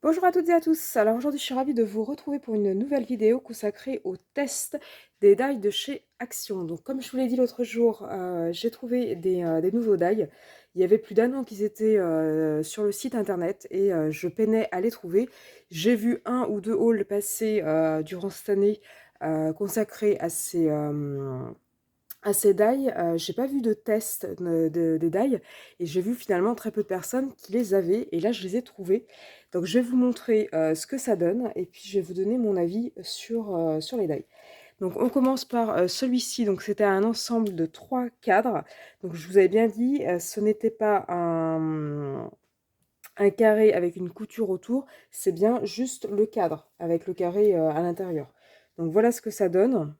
Bonjour à toutes et à tous. Alors aujourd'hui, je suis ravie de vous retrouver pour une nouvelle vidéo consacrée au test des die de chez Action. Donc comme je vous l'ai dit l'autre jour, j'ai trouvé des nouveaux die. Il y avait plus d'1 an qu'ils étaient sur le site internet et je peinais à les trouver. J'ai vu un ou deux hauls passer durant cette année consacrés à ces die. J'ai pas vu de test des die et j'ai vu finalement très peu de personnes qui les avaient et là je les ai trouvés. Donc je vais vous montrer ce que ça donne et puis je vais vous donner mon avis sur les die. Donc on commence par celui-ci, donc c'était un ensemble de 3 cadres. Donc je vous avais bien dit, ce n'était pas un carré avec une couture autour, c'est bien juste le cadre avec le carré à l'intérieur. Donc voilà ce que ça donne.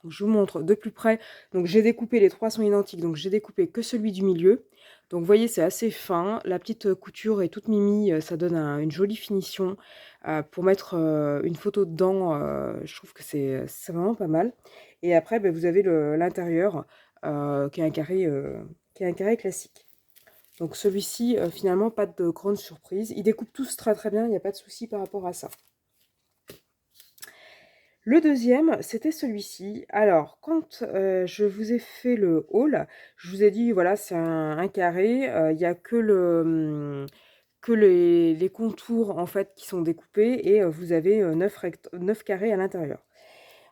Je vous montre de plus près. Donc j'ai découpé, les trois sont identiques, donc j'ai découpé que celui du milieu. Donc vous voyez, c'est assez fin. La petite couture est toute mimi, ça donne une jolie finition. Pour mettre une photo dedans, je trouve que c'est vraiment pas mal. Et après, ben, vous avez l'intérieur qui est un carré classique. Donc celui-ci, finalement, pas de grande surprise. Ils découpent tous très très bien, il n'y a pas de souci par rapport à ça. Le deuxième, c'était celui-ci. Alors, quand je vous ai fait le haul, je vous ai dit, voilà, c'est un carré. Il n'y a que que les contours, en fait, qui sont découpés et vous avez 9 carrés à l'intérieur.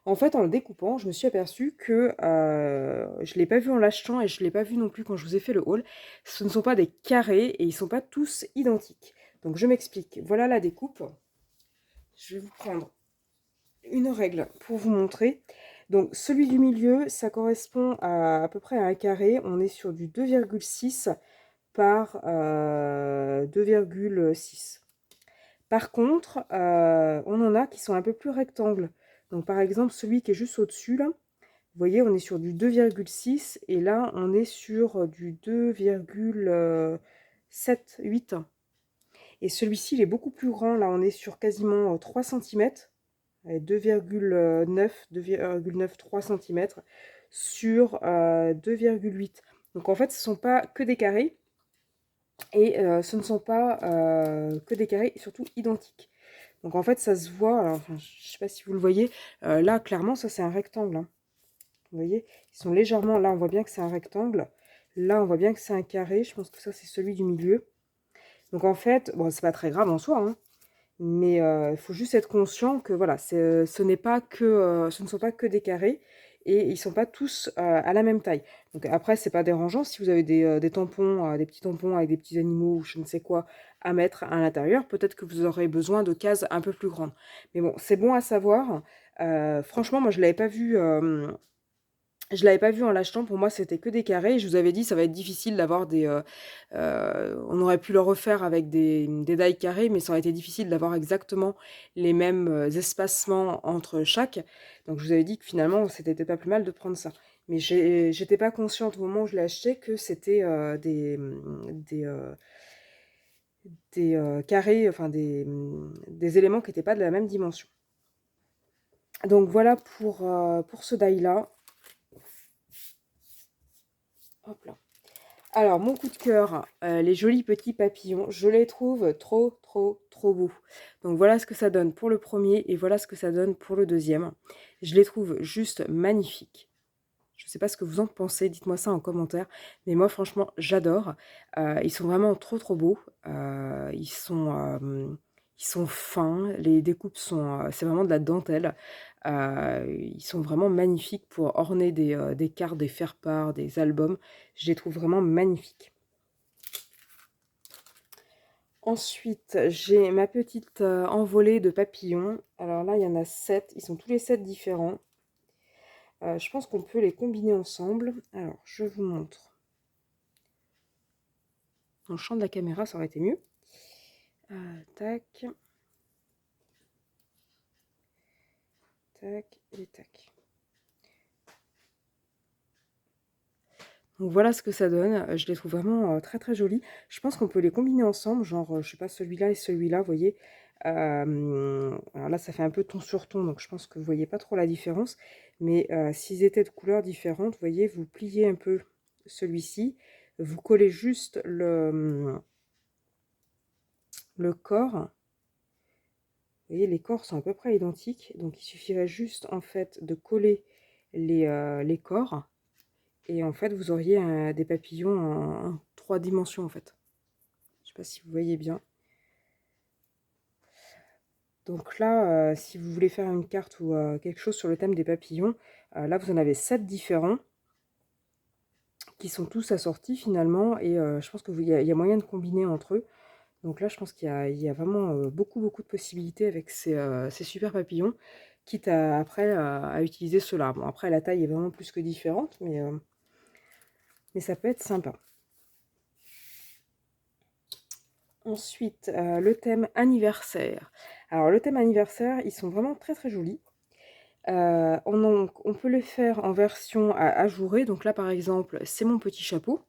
En fait, en le découpant, je me suis aperçue que je ne l'ai pas vu en l'achetant et je ne l'ai pas vu non plus quand je vous ai fait le haul. Ce ne sont pas des carrés et ils ne sont pas tous identiques. Donc, je m'explique. Voilà la découpe. Je vais vous prendre une règle pour vous montrer. Donc celui du milieu, ça correspond à peu près à un carré. On est sur du 2,6 par 2,6. Par contre, on en a qui sont un peu plus rectangles. Donc par exemple, celui qui est juste au-dessus, là, vous voyez, on est sur du 2,6 et là, on est sur du 2,7, 8. Et celui-ci, il est beaucoup plus grand. Là, on est sur quasiment 3 cm. 2,9-3 cm sur 2,8. Donc en fait, ce ne sont pas que des carrés et ce ne sont pas que des carrés, surtout identiques. Donc en fait, ça se voit, alors, enfin, je ne sais pas si vous le voyez, là clairement, ça c'est un rectangle. Hein. Vous voyez, ils sont légèrement, là on voit bien que c'est un rectangle, là on voit bien que c'est un carré, je pense que ça c'est celui du milieu. Donc en fait, bon, c'est pas très grave en soi, hein, mais il faut juste être conscient que voilà, ce n'est pas que, ce ne sont pas que des carrés et ils ne sont pas tous à la même taille. Donc après, c'est pas dérangeant si vous avez des tampons, des petits tampons avec des petits animaux ou je ne sais quoi à mettre à l'intérieur. Peut-être que vous aurez besoin de cases un peu plus grandes. Mais bon, c'est bon à savoir. Franchement, moi, je ne l'avais pas vu. Je l'avais pas vu en l'achetant, pour moi c'était que des carrés. Je vous avais dit ça va être difficile d'avoir on aurait pu le refaire avec des die carrés, mais ça aurait été difficile d'avoir exactement les mêmes espacements entre chaque. Donc je vous avais dit que finalement c'était pas plus mal de prendre ça. Mais j'étais pas consciente au moment où je l'ai acheté que c'était des carrés, enfin des éléments qui n'étaient pas de la même dimension. Donc voilà pour ce die là. Hop là. Alors, mon coup de cœur, les jolis petits papillons, je les trouve trop, trop, trop beaux. Donc voilà ce que ça donne pour le premier et voilà ce que ça donne pour le deuxième. Je les trouve juste magnifiques. Je ne sais pas ce que vous en pensez, dites-moi ça en commentaire. Mais moi, franchement, j'adore. Ils sont vraiment trop, trop beaux. Ils sont fins. Les découpes sont... c'est vraiment de la dentelle. Ils sont vraiment magnifiques pour orner des cartes, des faire-part, des albums. Je les trouve vraiment magnifiques. Ensuite, j'ai ma petite envolée de papillons. Alors là, il y en a 7. Ils sont tous les 7 différents. Je pense qu'on peut les combiner ensemble. Alors, je vous montre. Dans le champ de la caméra, ça aurait été mieux. Tac. Tac et tac. Donc voilà ce que ça donne. Je les trouve vraiment très très jolis. Je pense qu'on peut les combiner ensemble, genre, je sais pas, celui-là et celui-là, vous voyez. Alors là, ça fait un peu ton sur ton, donc je pense que vous voyez pas trop la différence. Mais s'ils étaient de couleurs différentes, vous voyez, vous pliez un peu celui-ci. Vous collez juste le corps. Vous voyez, les corps sont à peu près identiques, donc il suffirait juste en fait de coller les corps, et en fait vous auriez des papillons en 3 dimensions en fait. Je sais pas si vous voyez bien. Donc là, si vous voulez faire une carte ou quelque chose sur le thème des papillons, là vous en avez 7 différents qui sont tous assortis finalement, et je pense qu'il y a moyen de combiner entre eux. Donc là, je pense il y a vraiment beaucoup, beaucoup de possibilités avec ces super papillons, quitte après à utiliser ceux-là. Bon, après, la taille est vraiment plus que différente, mais ça peut être sympa. Ensuite, le thème anniversaire. Alors, le thème anniversaire, ils sont vraiment très, très jolis. On peut les faire en version ajourée. Donc là, par exemple, c'est mon petit chapeau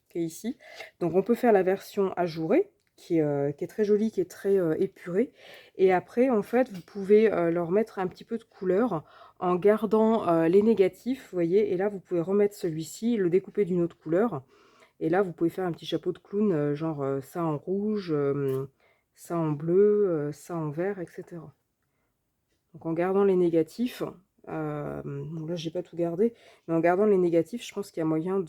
qui est ici. Donc on peut faire la version ajourée, qui est très jolie, qui est très épurée. Et après, en fait, vous pouvez leur mettre un petit peu de couleur en gardant les négatifs, vous voyez. Et là, vous pouvez remettre celui-ci, le découper d'une autre couleur. Et là, vous pouvez faire un petit chapeau de clown, genre ça en rouge, ça en bleu, ça en vert, etc. Donc en gardant les négatifs, donc là j'ai pas tout gardé, mais en gardant les négatifs, je pense qu'il y a moyen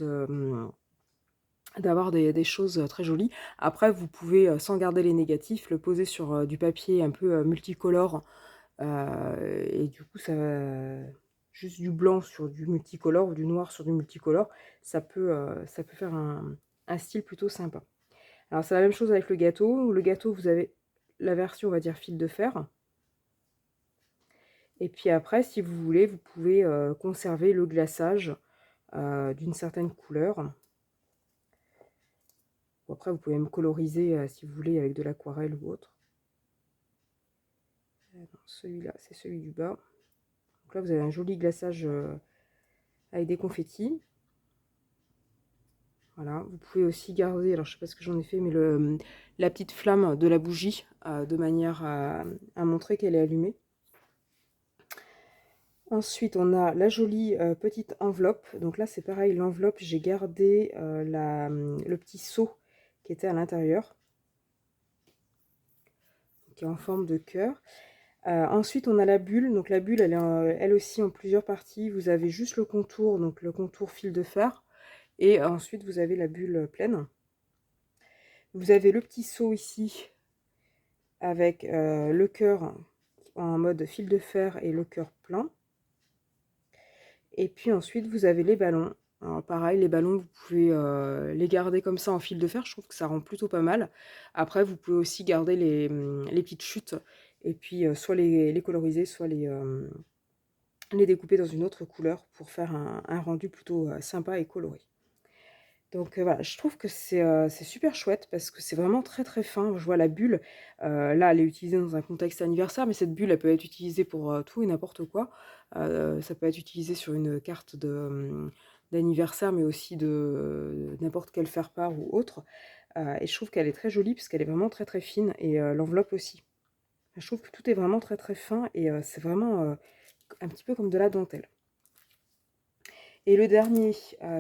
d'avoir des choses très jolies. Après, vous pouvez, sans garder les négatifs, le poser sur du papier un peu multicolore, et du coup, juste du blanc sur du multicolore ou du noir sur du multicolore, ça peut faire un style plutôt sympa. Alors c'est la même chose avec le gâteau. Le gâteau, vous avez la version, on va dire, fil de fer. Et puis après, si vous voulez, vous pouvez conserver le glaçage d'une certaine couleur. Ou après, vous pouvez même coloriser si vous voulez avec de l'aquarelle ou autre. Celui-là, c'est celui du bas. Donc là, vous avez un joli glaçage avec des confettis. Voilà, vous pouvez aussi garder, alors je sais pas ce que j'en ai fait, mais la petite flamme de la bougie, de manière à montrer qu'elle est allumée. Ensuite, on a la jolie petite enveloppe. Donc là, c'est pareil, l'enveloppe, j'ai gardé le petit seau qui était à l'intérieur, qui est en forme de cœur. Ensuite, on a la bulle. Donc la bulle, elle est elle aussi en plusieurs parties. Vous avez juste le contour, donc le contour fil de fer. Et ensuite, vous avez la bulle pleine. Vous avez le petit seau ici, avec le cœur en mode fil de fer et le cœur plein. Et puis ensuite, vous avez les ballons. Alors pareil, les ballons, vous pouvez les garder comme ça en fil de fer. Je trouve que ça rend plutôt pas mal. Après, vous pouvez aussi garder les petites chutes. Et puis, soit les coloriser, soit les découper dans une autre couleur pour faire un rendu plutôt sympa et coloré. Donc voilà, je trouve que c'est super chouette parce que c'est vraiment très très fin. Je vois la bulle, là elle est utilisée dans un contexte anniversaire, mais cette bulle elle peut être utilisée pour tout et n'importe quoi. Ça peut être utilisé sur une carte d'anniversaire, mais aussi de n'importe quel faire-part ou autre. Et je trouve qu'elle est très jolie parce qu'elle est vraiment très très fine, et l'enveloppe aussi. Je trouve que tout est vraiment très très fin, et c'est vraiment un petit peu comme de la dentelle. Et le dernier,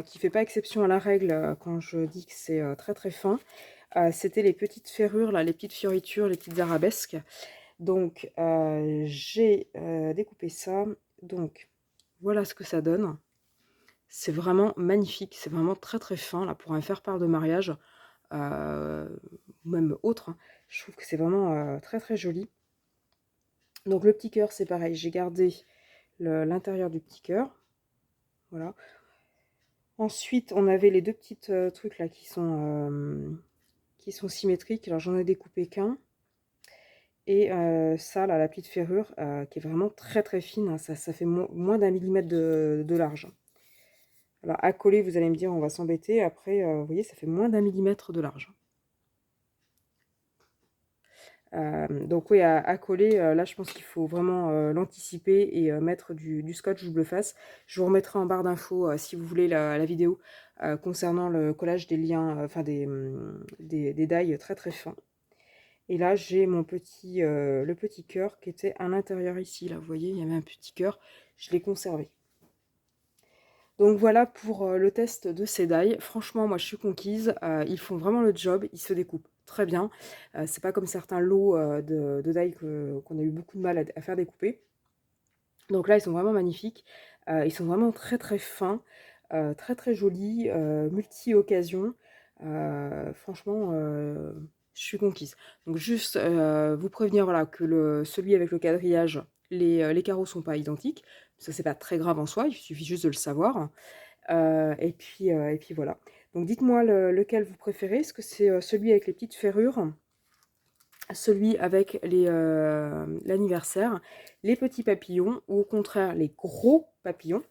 qui fait pas exception à la règle quand je dis que c'est très très fin, c'était les petites ferrures, là, les petites fioritures, les petites arabesques. Donc j'ai découpé ça. Donc voilà ce que ça donne. C'est vraiment magnifique, c'est vraiment très très fin là pour un faire-part de mariage, ou même autre, hein. Je trouve que c'est vraiment très très joli. Donc le petit cœur, c'est pareil, j'ai gardé l'intérieur du petit cœur. Voilà. Ensuite, on avait les deux petites trucs là qui sont symétriques. Alors j'en ai découpé qu'un. Et ça, là, la petite ferrure, qui est vraiment très très fine, hein, ça fait moins d'un millimètre de large. Alors à coller, vous allez me dire, on va s'embêter. Après, vous voyez, ça fait moins d'un millimètre de large. Donc oui, à coller, là je pense qu'il faut vraiment l'anticiper et mettre du scotch double face. Je vous remettrai en barre d'infos, si vous voulez, la vidéo concernant le collage des liens, enfin des die très très fins. Et là j'ai le petit cœur qui était à l'intérieur ici, là vous voyez, il y avait un petit cœur, je l'ai conservé. Donc voilà pour le test de ces die. Franchement, moi je suis conquise, ils font vraiment le job, ils se découpent très bien. C'est pas comme certains lots de die qu'on a eu beaucoup de mal à faire découper. Donc là, ils sont vraiment magnifiques. Ils sont vraiment très très fins, très très jolis, multi-occasions. Franchement, je suis conquise. Donc juste vous prévenir voilà, que celui avec le quadrillage, les carreaux sont pas identiques. Ça, c'est pas très grave en soi, il suffit juste de le savoir. Et puis voilà. Donc dites-moi lequel vous préférez. Est-ce que c'est celui avec les petites ferrures, celui avec l'anniversaire, les petits papillons, ou au contraire les gros papillons?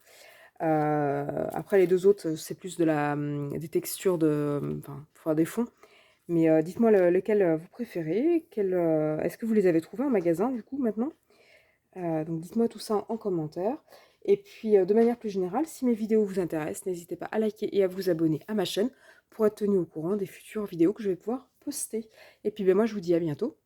Après les deux autres, c'est plus des textures enfin, pour faire des fonds. Mais dites-moi lequel vous préférez. Est-ce que vous les avez trouvés en magasin du coup maintenant? Donc dites-moi tout ça en commentaire. Et puis de manière plus générale, si mes vidéos vous intéressent, n'hésitez pas à liker et à vous abonner à ma chaîne pour être tenu au courant des futures vidéos que je vais pouvoir poster. Et puis ben, moi je vous dis à bientôt